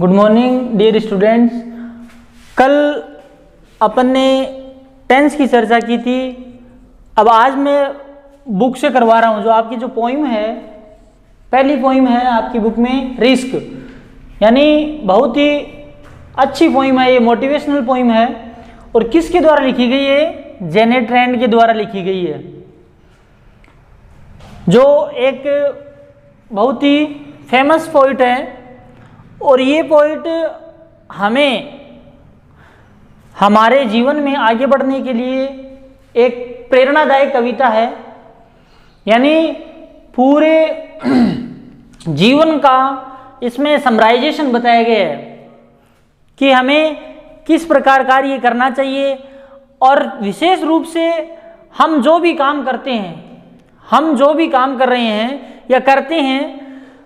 Good morning dear students. कल अपन ने tense की चर्चा की थी। अब आज मैं बुक से करवा रहा हूँ। जो आपकी जो पोइम है, पहली पोइम है आपकी बुक में रिस्क, यानी बहुत ही अच्छी पोइम है। ये मोटिवेशनल पोइम है और किसके द्वारा लिखी गई है? जेनेट रैंड के द्वारा लिखी गई है, जो एक बहुत ही फेमस पोइट है। और ये पोइट हमें हमारे जीवन में आगे बढ़ने के लिए एक प्रेरणादायक कविता है, यानी पूरे जीवन का इसमें समराइजेशन बताया गया है कि हमें किस प्रकार कार्य करना चाहिए। और विशेष रूप से हम जो भी काम करते हैं, हम जो भी काम कर रहे हैं या करते हैं,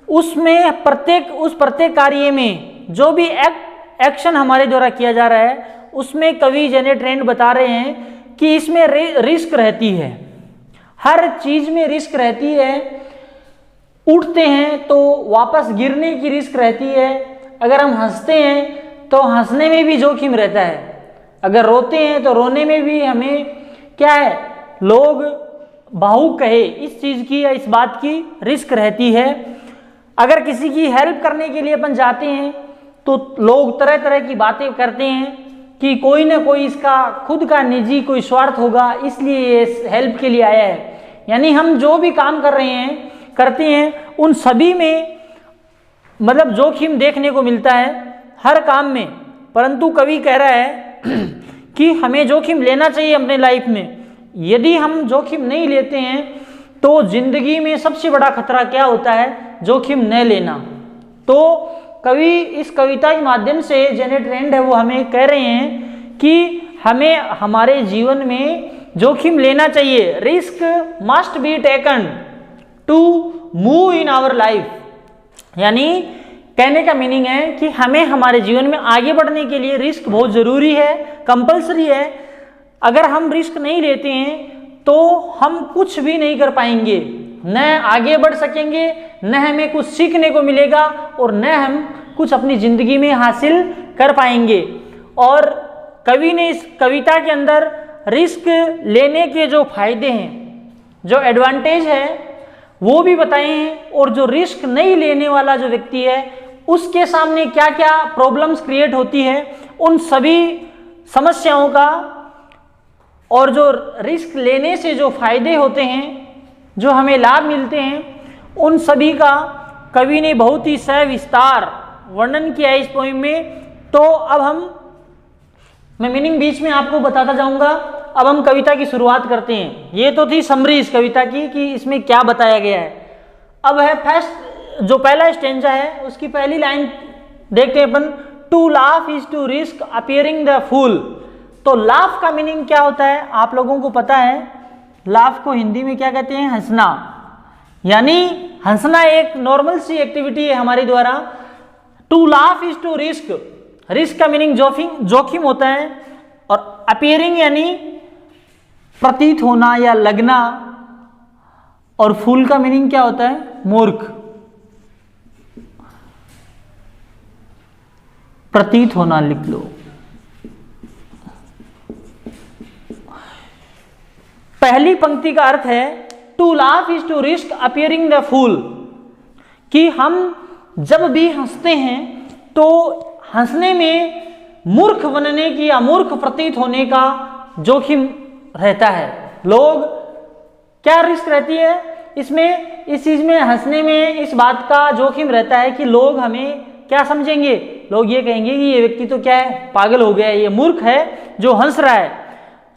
उसमें प्रत्येक कार्य में जो भी एक्शन हमारे द्वारा किया जा रहा है, उसमें कवि जेनेट रैंड बता रहे हैं कि इसमें रिस्क रहती है। हर चीज में रिस्क रहती है। उठते हैं तो वापस गिरने की रिस्क रहती है। अगर हम हंसते हैं तो हंसने में भी जोखिम रहता है। अगर रोते हैं तो रोने में भी हमें क्या है, लोग भावुक कहे इस चीज की या इस बात की रिस्क रहती है। अगर किसी की हेल्प करने के लिए अपन जाते हैं तो लोग तरह तरह की बातें करते हैं कि कोई ना कोई इसका खुद का निजी कोई स्वार्थ होगा, इसलिए ये हेल्प के लिए आया है। यानी हम जो भी काम कर रहे हैं, करते हैं, उन सभी में मतलब जोखिम देखने को मिलता है हर काम में। परंतु कवि कह रहा है कि हमें जोखिम लेना चाहिए अपने लाइफ में। यदि हम जोखिम नहीं लेते हैं तो जिंदगी में सबसे बड़ा खतरा क्या होता है? जोखिम न लेना। तो कवि इस कविता के माध्यम से जेनेट रैंड है वो हमें कह रहे हैं कि हमें हमारे जीवन में जोखिम लेना चाहिए। Risk must be taken to move in our life. यानी कहने का मीनिंग है कि हमें हमारे जीवन में आगे बढ़ने के लिए रिस्क बहुत जरूरी है, कंपल्सरी है। अगर हम रिस्क नहीं लेते हैं तो हम कुछ भी नहीं कर पाएंगे, न आगे बढ़ सकेंगे, न हमें कुछ सीखने को मिलेगा और न हम कुछ अपनी जिंदगी में हासिल कर पाएंगे। और कवि ने इस कविता के अंदर रिस्क लेने के जो फायदे हैं, जो एडवांटेज है, वो भी बताए हैं। और जो रिस्क नहीं लेने वाला जो व्यक्ति है, उसके सामने क्या क्या प्रॉब्लम्स क्रिएट होती है, उन सभी समस्याओं का और जो रिस्क लेने से जो फायदे होते हैं, जो हमें लाभ मिलते हैं, उन सभी का कवि ने बहुत ही सविस्तार वर्णन किया है इस पोइम में। तो अब मैं मीनिंग बीच में आपको बताता जाऊंगा। अब हम कविता की शुरुआत करते हैं। ये तो थी समरी इस कविता की कि इसमें क्या बताया गया है। अब है फर्स्ट, जो पहला स्टेंजा है, उसकी पहली लाइन देखते हैं अपन। To laugh is to risk appearing the fool. तो लाफ का मीनिंग क्या होता है आप लोगों को पता है। लाफ को हिंदी में क्या कहते हैं? हंसना। यानी हंसना एक नॉर्मल सी एक्टिविटी है हमारे द्वारा। To laugh is to risk. Risk का मीनिंग जोखिम होता है। और अपियरिंग यानी प्रतीत होना या लगना। और फूल का मीनिंग क्या होता है? मूर्ख, प्रतीत होना लिख लो। पहली पंक्ति का अर्थ है to laugh is to risk appearing the fool, कि हम जब भी हंसते हैं तो हंसने में मूर्ख बनने की या मूर्ख प्रतीत होने का जोखिम रहता है। लोग क्या रिस्क रहती है इसमें? इस चीज में, हंसने में इस बात का जोखिम रहता है कि लोग हमें क्या समझेंगे? लोग ये कहेंगे कि ये व्यक्ति तो क्या है, पागल हो गया है, ये मूर्ख है जो हंस रहा है।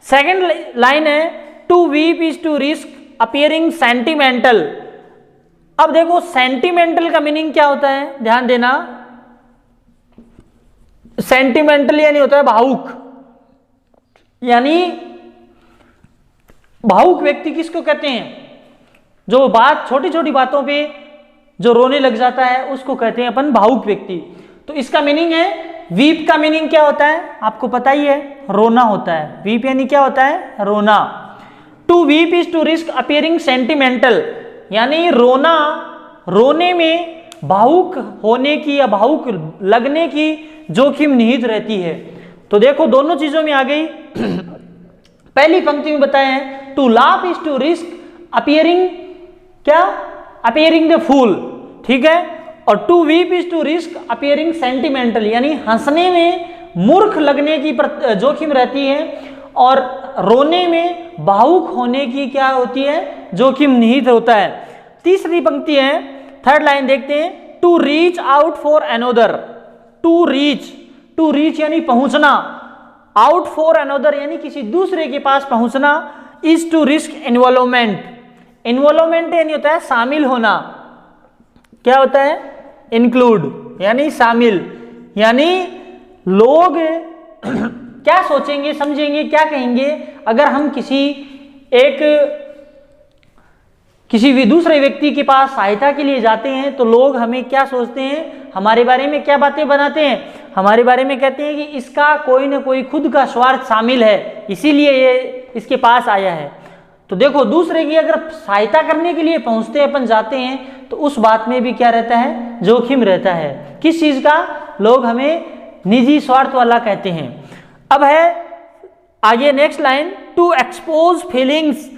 सेकंड लाइन है to weep is to risk appearing sentimental. अब देखो सेंटिमेंटल का मीनिंग क्या होता है, ध्यान देना। सेंटिमेंटल यानी होता है भावुक। यानी भावुक व्यक्ति किसको कहते हैं? जो बात छोटी छोटी बातों पे जो रोने लग जाता है, उसको कहते हैं अपन भावुक व्यक्ति। तो इसका मीनिंग है, वीप का मीनिंग क्या होता है आपको पता ही है, रोना होता है। वीप यानी क्या होता है? रोना। To weep is to risk appearing sentimental, यानी रोना, रोने में भावुक होने की या भावुक लगने की जोखिम निहित रहती है। तो देखो दोनों चीजों में आ गई। पहली पंक्ति में बताया है to laugh is to risk appearing क्या, अपियरिंग द फूल, ठीक है। और to weep is to risk appearing sentimental, यानी हंसने में मूर्ख लगने की जोखिम रहती है और रोने में भावुक होने की क्या होती है, जोखिम निहित होता है। तीसरी पंक्ति है, थर्ड लाइन देखते हैं, to reach out for another, to reach यानी पहुंचना, आउट फॉर अनोदर यानी किसी दूसरे के पास पहुंचना, is to risk involvement, involvement यानी होता है शामिल होना, क्या होता है, इंक्लूड यानी शामिल, यानी लोग क्या सोचेंगे समझेंगे क्या कहेंगे अगर हम किसी भी दूसरे व्यक्ति के पास सहायता के लिए जाते हैं, तो लोग हमें क्या सोचते हैं, हमारे बारे में क्या बातें बनाते हैं, हमारे बारे में कहते हैं कि इसका कोई ना कोई खुद का स्वार्थ शामिल है, इसीलिए ये इसके पास आया है। तो देखो दूसरे की अगर सहायता करने के लिए पहुंचते अपन जाते हैं तो उस बात में भी क्या रहता है, जोखिम रहता है। किस चीज का, लोग हमें निजी स्वार्थ वाला कहते हैं। अब है आगे next line, to expose feelings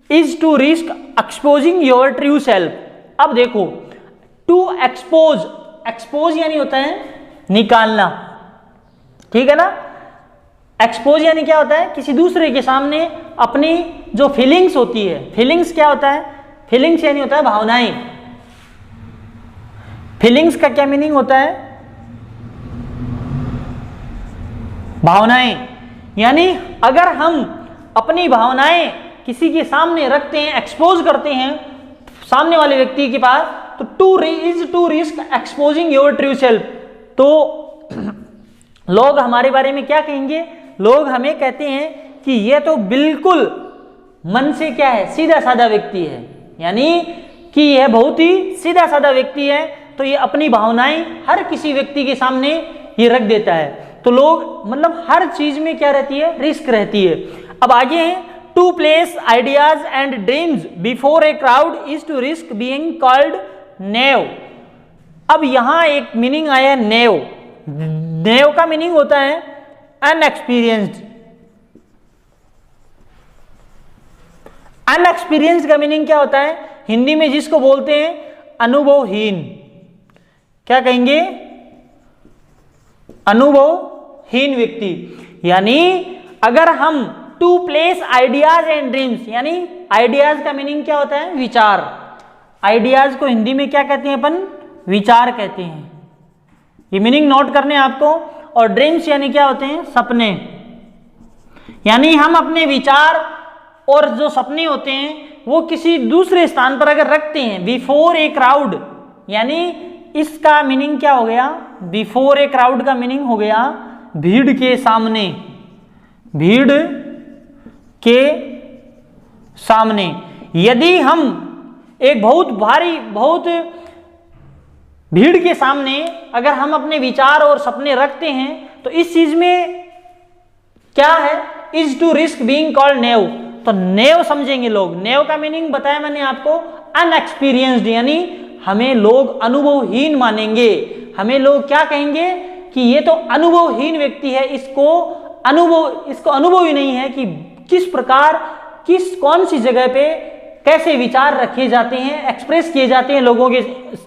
is to risk exposing your true self. अब देखो टू एक्सपोज यानी होता है निकालना, ठीक है ना। एक्सपोज यानी क्या होता है, किसी दूसरे के सामने अपनी जो फीलिंग्स होती है, फीलिंग्स क्या होता है, फीलिंग्स यानी होता है भावनाएं। फीलिंग्स का क्या मीनिंग होता है, भावनाएं, यानी अगर हम अपनी भावनाएं किसी के सामने रखते हैं, एक्सपोज करते हैं सामने वाले व्यक्ति के पास, तो to risk exposing your true self. तो लोग हमारे बारे में क्या कहेंगे, लोग हमें कहते हैं कि ये तो बिल्कुल मन से क्या है, सीधा साधा व्यक्ति है, यानी कि यह बहुत ही सीधा साधा व्यक्ति है, तो ये अपनी भावनाएं हर किसी व्यक्ति के सामने ये रख देता है। तो लोग मतलब हर चीज में क्या रहती है, रिस्क रहती है। अब आगे है, to place ideas and dreams before a crowd is to risk being called naive. अब यहां एक मीनिंग आया नेव। नेव का मीनिंग होता है अनएक्सपीरियंस्ड। अनएक्सपीरियंस्ड का मीनिंग क्या होता है, हिंदी में जिसको बोलते हैं अनुभवहीन। क्या कहेंगे, अनुभवहीन व्यक्ति। यानी अगर हम to place ideas and dreams, यानी आइडियाज का मीनिंग क्या होता है, विचार। आइडियाज को हिंदी में क्या कहते हैं अपन, विचार कहते हैं। ये मीनिंग नोट करने आपको। और ड्रीम्स यानी क्या होते हैं, सपने। यानी हम अपने विचार और जो सपने होते हैं वो किसी दूसरे स्थान पर अगर रखते हैं, बिफोर ए क्राउड, यानी इसका मीनिंग क्या हो गया, बिफोर ए क्राउड का मीनिंग हो गया भीड़ के सामने, भीड़ के सामने। यदि हम एक बहुत भारी, बहुत भीड़ के सामने अगर हम अपने विचार और सपने रखते हैं, तो इस चीज में क्या है, is to risk being called naive. तो नेव समझेंगे लोग। नेव का मीनिंग बताया मैंने आपको, अनएक्सपीरियंस्ड, यानी हमें लोग अनुभवहीन मानेंगे। हमें लोग क्या कहेंगे कि ये तो अनुभवहीन व्यक्ति है, इसको अनुभव ही नहीं है कि किस प्रकार, कौन सी जगह पे कैसे विचार रखे जाते हैं, एक्सप्रेस किए जाते हैं लोगों के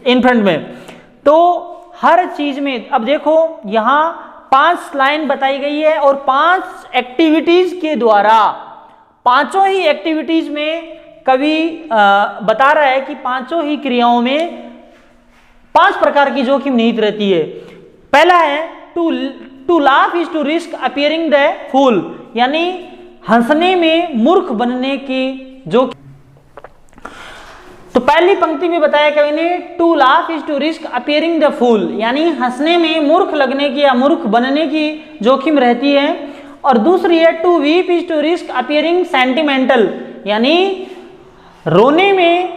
इन फ्रंट में। तो हर चीज में अब देखो यहां 5 लाइन बताई गई है और 5 एक्टिविटीज के द्वारा, पांचों ही एक्टिविटीज में कवि बता रहा है कि पांचों ही क्रियाओं में 5 प्रकार की जोखिम निहित रहती है। पहला है to laugh is to risk appearing the fool, यानी हंसने में मूर्ख बनने की जोखिम। तो पहली पंक्ति में बताया कवि ने, to laugh is to risk appearing the fool, यानी हंसने में मूर्ख लगने की या मूर्ख बनने की जोखिम रहती है। और दूसरी है to weep is to risk appearing sentimental, यानी रोने में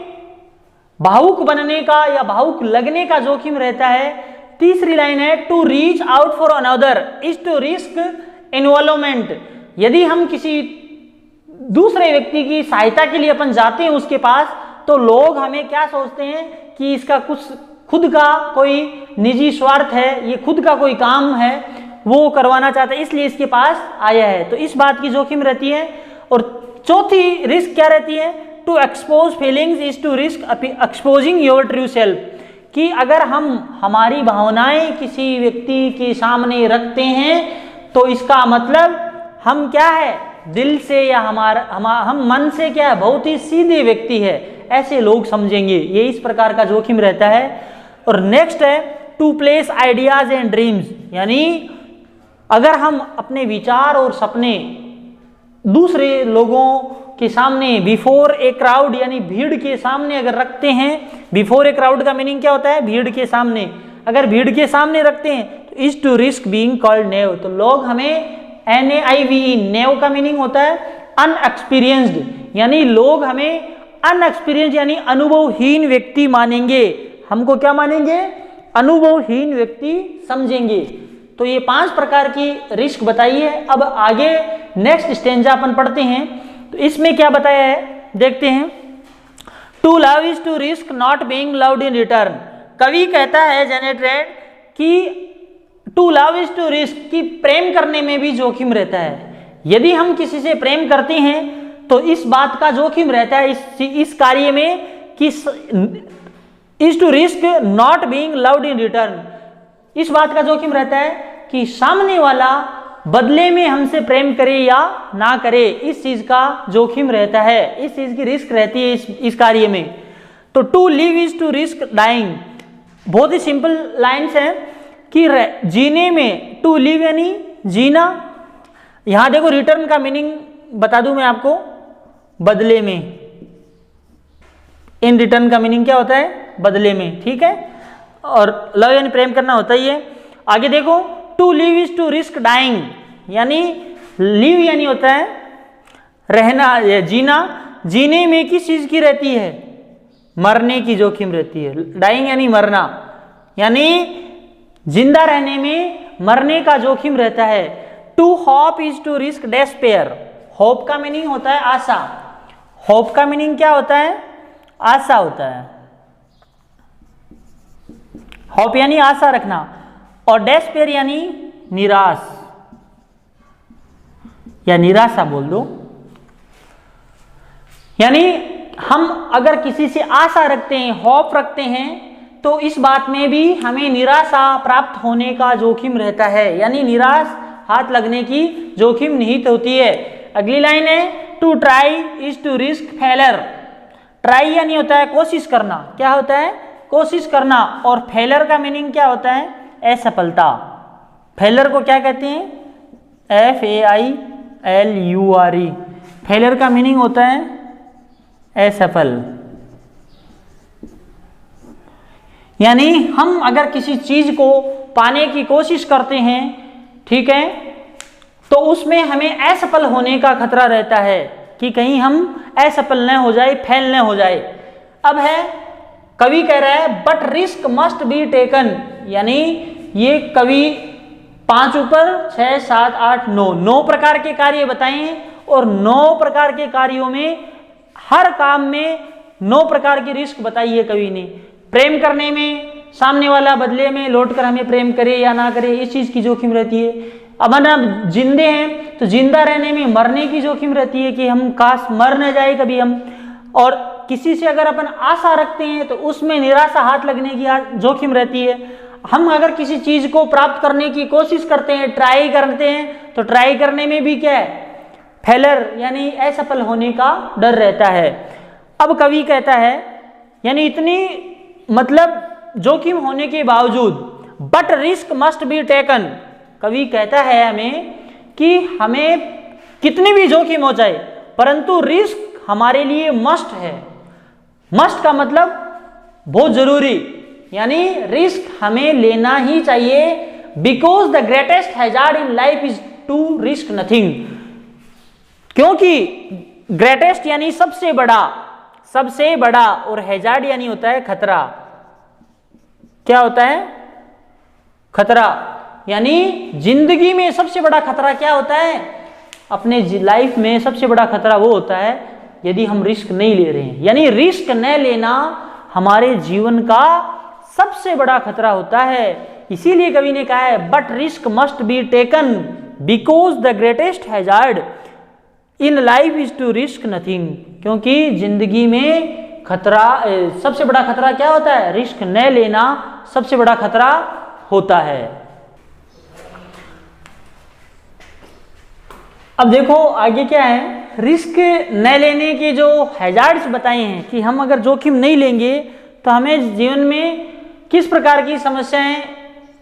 भावुक बनने का या भावुक लगने का जोखिम रहता है। तीसरी लाइन है to reach out for another is to risk involvement, यदि हम किसी दूसरे व्यक्ति की सहायता के लिए अपन जाते हैं उसके पास, तो लोग हमें क्या सोचते हैं कि इसका कुछ खुद का कोई निजी स्वार्थ है, ये खुद का कोई काम है वो करवाना चाहता है, इसलिए इसके पास आया है, तो इस बात की जोखिम रहती है। और चौथी रिस्क क्या रहती है? To expose feelings is to risk exposing your true self, कि अगर हम हमारी भावनाएं किसी व्यक्ति के सामने रखते हैं तो इसका मतलब हम क्या है, दिल से या हम मन से क्या है, बहुत ही सीधे व्यक्ति है, ऐसे लोग समझेंगे, ये इस प्रकार का जोखिम रहता है। और नेक्स्ट है to place ideas and dreams, यानी अगर हम अपने विचार और सपने दूसरे लोगों के सामने बिफोर ए क्राउड, यानी भीड़ के सामने अगर रखते हैं, बिफोर ए क्राउड का मीनिंग क्या होता है? भीड़ के सामने, अगर भीड़ के सामने रखते हैं तो is to risk being called naive, तो लोग हमें NAIVE, नेव का मीनिंग होता है अनएक्सपीरियंस्ड, यानी लोग हमें अनएक्सपीरियंस यानी अनुभवहीन व्यक्ति मानेंगे, हमको क्या मानेंगे? अनुभवहीन व्यक्ति समझेंगे। तो ये 5 प्रकार की रिस्क बताई है। अब आगे नेक्स्ट स्टेंजा अपन पढ़ते हैं, तो इसमें क्या बताया है देखते हैं। To love is to risk not being loved in return, कवि कहता है जेनेट्रेड कि to love is to risk, कि प्रेम करने में भी जोखिम रहता है। यदि हम किसी से प्रेम करते हैं तो इस बात का जोखिम रहता है इस कार्य में कि is to risk not being loved in return, इस बात का जोखिम रहता है कि सामने वाला बदले में हमसे प्रेम करे या ना करे, इस चीज का जोखिम रहता है, इस चीज की रिस्क रहती है इस कार्य में। तो to live is to risk dying, बहुत ही सिंपल लाइन्स हैं कि जीने में, टू लिव यानी जीना, यहां देखो रिटर्न का मीनिंग बता दूं मैं आपको, बदले में, इन रिटर्न का मीनिंग क्या होता है? बदले में, ठीक है। और लव यानी प्रेम करना होता ही है। आगे देखो to live is to risk dying, यानी लिव यानी होता है रहना या जीना, जीने में किस चीज की रहती है? मरने की जोखिम रहती है। डाइंग यानी मरना, यानी जिंदा रहने में मरने का जोखिम रहता है। To hope is to risk despair, hope का मीनिंग होता है आशा, होप का मीनिंग क्या होता है? आशा होता है, होप यानी आशा रखना, और डेस्पेयर यानी निराश या निराशा बोल दो। यानी हम अगर किसी से आशा रखते हैं, होप रखते हैं, तो इस बात में भी हमें निराशा प्राप्त होने का जोखिम रहता है, यानी निराश हाथ लगने की जोखिम निहित होती है। अगली लाइन है to try is to risk failure, try यानी होता है कोशिश करना, क्या होता है? कोशिश करना, और फेलर का मीनिंग क्या होता है? असफलता। फेलर को क्या कहते हैं? FAILURE, फेलर का मीनिंग होता है असफल। यानी हम अगर किसी चीज को पाने की कोशिश करते हैं, ठीक है, तो उसमें हमें असफल होने का खतरा रहता है कि कहीं हम असफल न हो जाए, फेल न हो जाए। अब है कवि कह रहा है but risk must be taken, यानी ये कवि 5 ऊपर 6 7 8 9 प्रकार के कार्य बताए हैं, और 9 प्रकार के कार्यों में हर काम में 9 प्रकार की रिस्क बताई है कवि ने। प्रेम करने में सामने वाला बदले में लौटकर हमें प्रेम करे या ना करे, इस चीज की जोखिम रहती है। अब हम जिंदे हैं तो जिंदा रहने में मरने की जोखिम रहती है कि हम काश मर न जाए कभी हम, और किसी से अगर अपन आशा रखते हैं तो उसमें निराशा हाथ लगने की जोखिम रहती है। हम अगर किसी चीज को प्राप्त करने की कोशिश करते हैं, ट्राई करते हैं, तो ट्राई करने में भी क्या है? फेलर यानी असफल होने का डर रहता है। अब कवि कहता है यानी इतनी मतलब जोखिम होने के बावजूद but risk must be taken, कवि कहता है हमें कि हमें कितनी भी जोखिम हो जाए परंतु रिस्क हमारे लिए मस्ट है। मस्ट का मतलब बहुत जरूरी, यानी रिस्क हमें लेना ही चाहिए। Because the greatest hazard in life is to risk nothing, क्योंकि ग्रेटेस्ट यानी सबसे बड़ा और हैजार्ड यानी होता है खतरा। क्या होता है? खतरा। यानी जिंदगी में सबसे बड़ा खतरा क्या होता है? अपने लाइफ में सबसे बड़ा खतरा वो होता है यदि हम रिस्क नहीं ले रहे हैं। यानी रिस्क न लेना हमारे जीवन का सबसे बड़ा खतरा होता है। इसीलिए कवि ने कहा है but risk must be taken because the greatest hazard in life is to risk nothing. क्योंकि जिंदगी में खतरा, सबसे बड़ा खतरा क्या होता है? रिस्क न लेना सबसे बड़ा खतरा होता है। अब देखो आगे क्या है, रिस्क न लेने के जो हैजार्ड्स बताए हैं कि हम अगर जोखिम नहीं लेंगे तो हमें जीवन में किस प्रकार की समस्याएं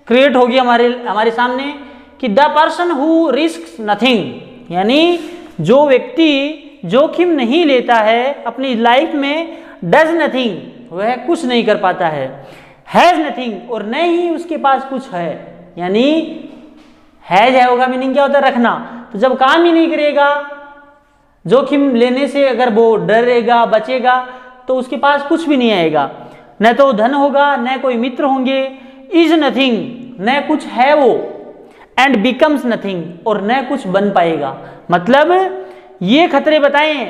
क्रिएट होगी हमारे सामने, कि the person who risk nothing, यानी जो व्यक्ति जोखिम नहीं लेता है अपनी लाइफ में, डज नथिंग, वह कुछ नहीं कर पाता है, हैज नथिंग, और न ही उसके पास कुछ है। यानी हैज है होगा मीनिंग क्या होता है? रखना। तो जब काम ही नहीं करेगा, जोखिम लेने से अगर वो डरेगा बचेगा तो उसके पास कुछ भी नहीं आएगा, न तो धन होगा न कोई मित्र होंगे। इज नथिंग, न कुछ है वो, एंड बिकम्स नथिंग, और न कुछ बन पाएगा। मतलब ये खतरे बताए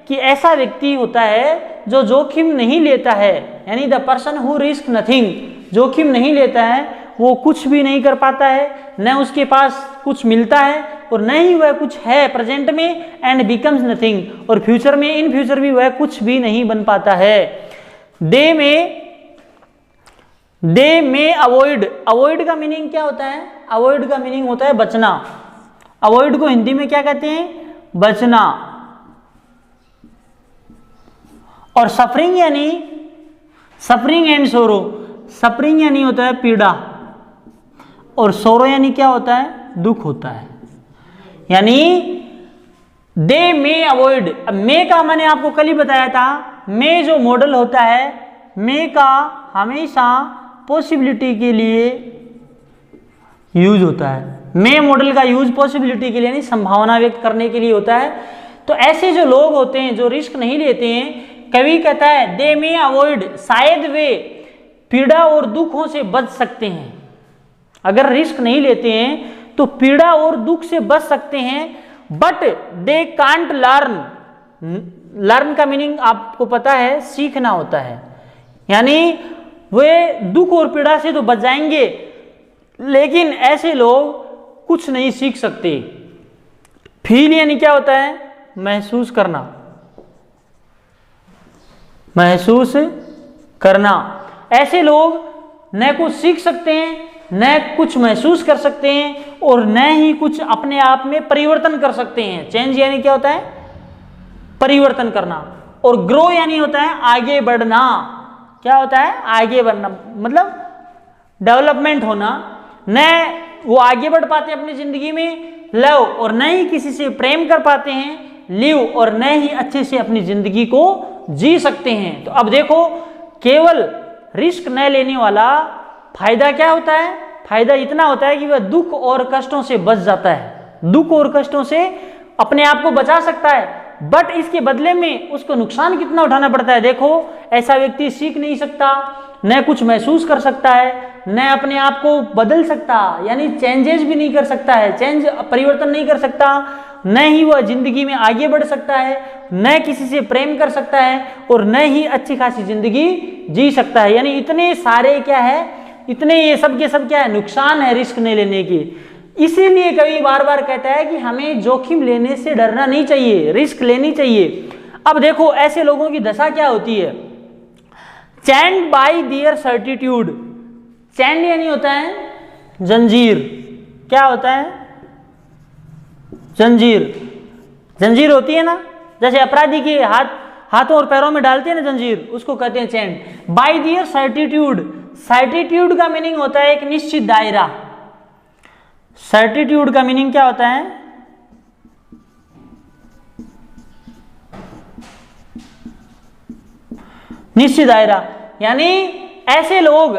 कि ऐसा व्यक्ति होता है जो जोखिम नहीं लेता है, यानी the person who risk nothing, जोखिम नहीं लेता है वो कुछ भी नहीं कर पाता है, न उसके पास कुछ मिलता है और न ही वह कुछ है प्रेजेंट में, एंड बिकम्स नथिंग, और फ्यूचर में, इन फ्यूचर भी वह कुछ भी नहीं बन पाता है। दे में अवॉइड, अवॉइड का मीनिंग क्या होता है? अवॉइड का मीनिंग होता है बचना। अवॉइड को हिंदी में क्या कहते हैं? बचना। और सफरिंग यानी, सफरिंग एंड सोरो, सफरिंग यानी होता है पीड़ा, और सोरो यानी क्या होता है? दुख होता है। यानी दे मे अवॉइड, अब मे का मैंने आपको कल ही बताया था, मे जो मॉडल होता है, मे का हमेशा पॉसिबिलिटी के लिए यूज होता है। मे मॉडल का यूज पॉसिबिलिटी के लिए यानी संभावना व्यक्त करने के लिए होता है। तो ऐसे जो लोग होते हैं जो रिस्क नहीं लेते हैं, कवि कहता है दे मे अवॉइड, शायद वे पीड़ा और दुखों से बच सकते हैं। अगर रिस्क नहीं लेते हैं तो पीड़ा और दुख से बच सकते हैं, but they can't learn, learn का मीनिंग आपको पता है सीखना होता है, यानी वे दुख और पीड़ा से तो बच जाएंगे लेकिन ऐसे लोग कुछ नहीं सीख सकते। फील यानी क्या होता है? महसूस करना, महसूस करना। ऐसे लोग न कुछ सीख सकते हैं, न कुछ महसूस कर सकते हैं, और न ही कुछ अपने आप में परिवर्तन कर सकते हैं। चेंज यानी क्या होता है? परिवर्तन करना। और ग्रो यानी होता है आगे बढ़ना। क्या होता है? आगे बढ़ना, मतलब डेवलपमेंट होना। न वो आगे बढ़ पाते अपनी जिंदगी में, लव, और न ही किसी से प्रेम कर पाते हैं, लिव, और न ही अच्छे से अपनी जिंदगी को जी सकते हैं। तो अब देखो, केवल रिस्क न लेने वाला फायदा क्या होता है? फायदा इतना होता है कि वह दुख और कष्टों से बच जाता है, दुख और कष्टों से अपने आप को बचा सकता है, बट इसके बदले में उसको नुकसान कितना उठाना पड़ता है। देखो, ऐसा व्यक्ति सीख नहीं सकता, न कुछ महसूस कर सकता है, न अपने आप को बदल सकता, यानी चेंजेस भी नहीं कर सकता है, चेंज परिवर्तन नहीं कर सकता, न ही वह जिंदगी में आगे बढ़ सकता है, न किसी से प्रेम कर सकता है, और न ही अच्छी खासी जिंदगी जी सकता है। यानी इतने सारे क्या है, इतने ये सब के सब क्या है? नुकसान है रिस्क नहीं लेने की। इसीलिए कवि बार बार कहता है कि हमें जोखिम लेने से डरना नहीं चाहिए, रिस्क लेनी चाहिए। अब देखो ऐसे लोगों की दशा क्या होती है? चैंड बाय दियर सर्टिट्यूड, चैंड यानी होता है जंजीर। क्या होता है? जंजीर, जंजीर होती है ना, जैसे अपराधी के हाथों और पैरों में डालते हैं ना जंजीर, उसको कहते हैं चैंड। बाय दियर सर्टिट्यूड, सर्टिट्यूड का मीनिंग होता है एक निश्चित दायरा। सर्टिट्यूड का मीनिंग क्या होता है? निश्चित दायरा, यानी ऐसे लोग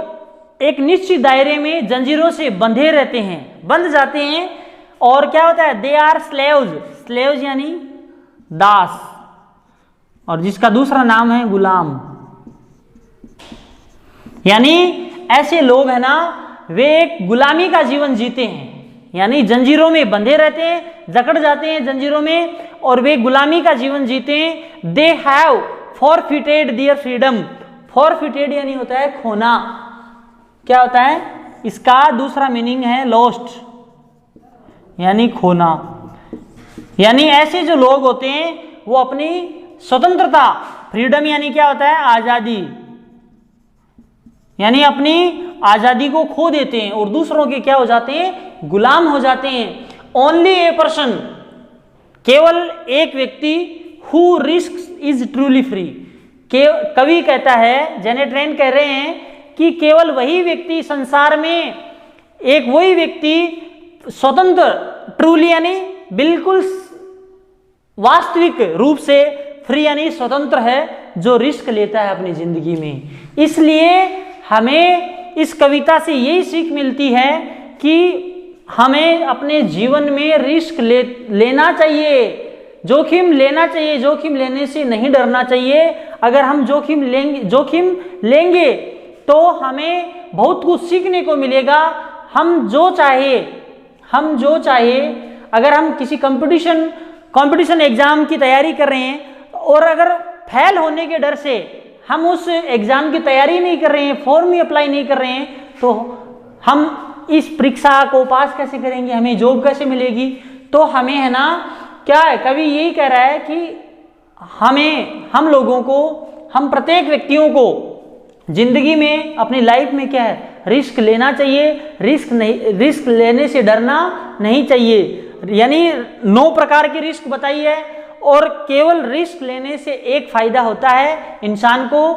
एक निश्चित दायरे में जंजीरों से बंधे रहते हैं, बंध जाते हैं। और क्या होता है? दे आर स्लेव्स, स्लेव्स यानी दास, और जिसका दूसरा नाम है गुलाम। यानी ऐसे लोग है ना, वे एक गुलामी का जीवन जीते हैं, यानी जंजीरों में बंधे रहते हैं, जकड़ जाते हैं जंजीरों में, और वे गुलामी का जीवन जीते हैं। They have forfeited their freedom, forfeited यानी होता है खोना, क्या होता है? इसका दूसरा मीनिंग है लॉस्ट, यानी खोना। यानी ऐसे जो लोग होते हैं वो अपनी स्वतंत्रता, फ्रीडम यानी क्या होता है? आजादी, यानी अपनी आजादी को खो देते हैं और दूसरों के क्या हो जाते हैं? गुलाम हो जाते हैं। ओनली ए पर्सन, केवल एक व्यक्ति, who risk is truly free. कवि कहता है, जेनेट रेन कह रहे हैं कि केवल वही व्यक्ति संसार में, एक वही व्यक्ति स्वतंत्र, ट्रूली यानी बिल्कुल वास्तविक रूप से, फ्री यानी स्वतंत्र है, जो रिस्क लेता है अपनी जिंदगी में। इसलिए हमें इस कविता से यही सीख मिलती है कि हमें अपने जीवन में रिस्क लेना चाहिए, जोखिम लेना चाहिए, जोखिम लेने से नहीं डरना चाहिए। अगर हम जोखिम लेंगे तो हमें बहुत कुछ सीखने को मिलेगा। हम जो चाहे, अगर हम किसी कंपटीशन एग्जाम की तैयारी कर रहे हैं और अगर फेल होने के डर से हम उस एग्जाम की तैयारी नहीं कर रहे हैं, फॉर्म ही अप्लाई नहीं कर रहे हैं, तो हम इस परीक्षा को पास कैसे करेंगे? हमें जॉब कैसे मिलेगी? तो हमें है ना, क्या है, कवि यही कह रहा है कि हम लोगों को, हम प्रत्येक व्यक्तियों को जिंदगी में, अपनी लाइफ में क्या है? रिस्क लेना चाहिए। रिस्क लेने से डरना नहीं चाहिए। यानी 9 प्रकार की रिस्क बताई है और केवल रिस्क लेने से एक फायदा होता है इंसान को।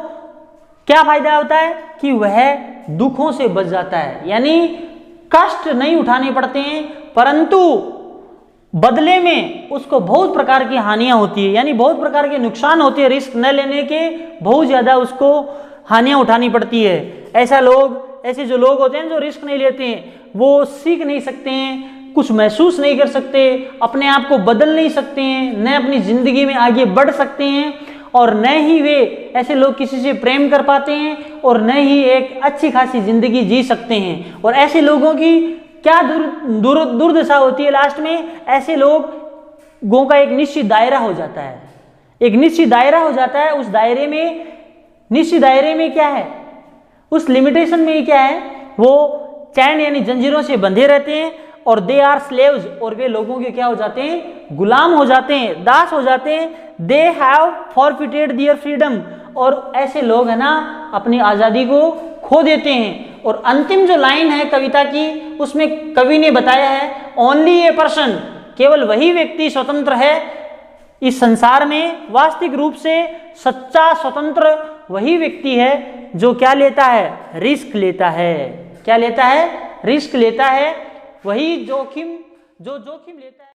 क्या फायदा होता है? कि वह दुखों से बच जाता है, यानी कष्ट नहीं उठाने पड़ते हैं, परंतु बदले में उसको बहुत प्रकार की हानियां होती है, यानी बहुत प्रकार के नुकसान होते हैं। रिस्क न लेने के बहुत ज्यादा उसको हानियां उठानी पड़ती है। ऐसे जो लोग होते हैं जो रिस्क नहीं लेते हैं, वो सीख नहीं सकते हैं, कुछ महसूस नहीं कर सकते, अपने आप को बदल नहीं सकते हैं, न अपनी जिंदगी में आगे बढ़ सकते हैं, और न ही वे ऐसे लोग किसी से प्रेम कर पाते हैं, और न ही एक अच्छी खासी जिंदगी जी सकते हैं। और ऐसे लोगों की क्या दुर्दशा होती है? लास्ट में ऐसे लोगों का एक निश्चित दायरा हो जाता है, एक निश्चित दायरा हो जाता है। उस दायरे में, निश्चित दायरे में क्या है? उस लिमिटेशन में क्या है? वो चैन यानी जंजीरों से बंधे रहते हैं, और दे आर स्लेव्स, और वे लोगों के क्या हो जाते हैं? गुलाम हो जाते हैं, दास हो जाते हैं। They have forfeited their freedom, और ऐसे लोग है ना अपनी आज़ादी को खो देते हैं। और अंतिम जो लाइन है कविता की, उसमें कवि ने बताया है, ओनली ए पर्सन, केवल वही व्यक्ति स्वतंत्र है इस संसार में। वास्तविक रूप से सच्चा स्वतंत्र वही व्यक्ति है जो क्या लेता है? रिस्क लेता है। क्या लेता है? रिस्क लेता है। वही जोखिम लेता है।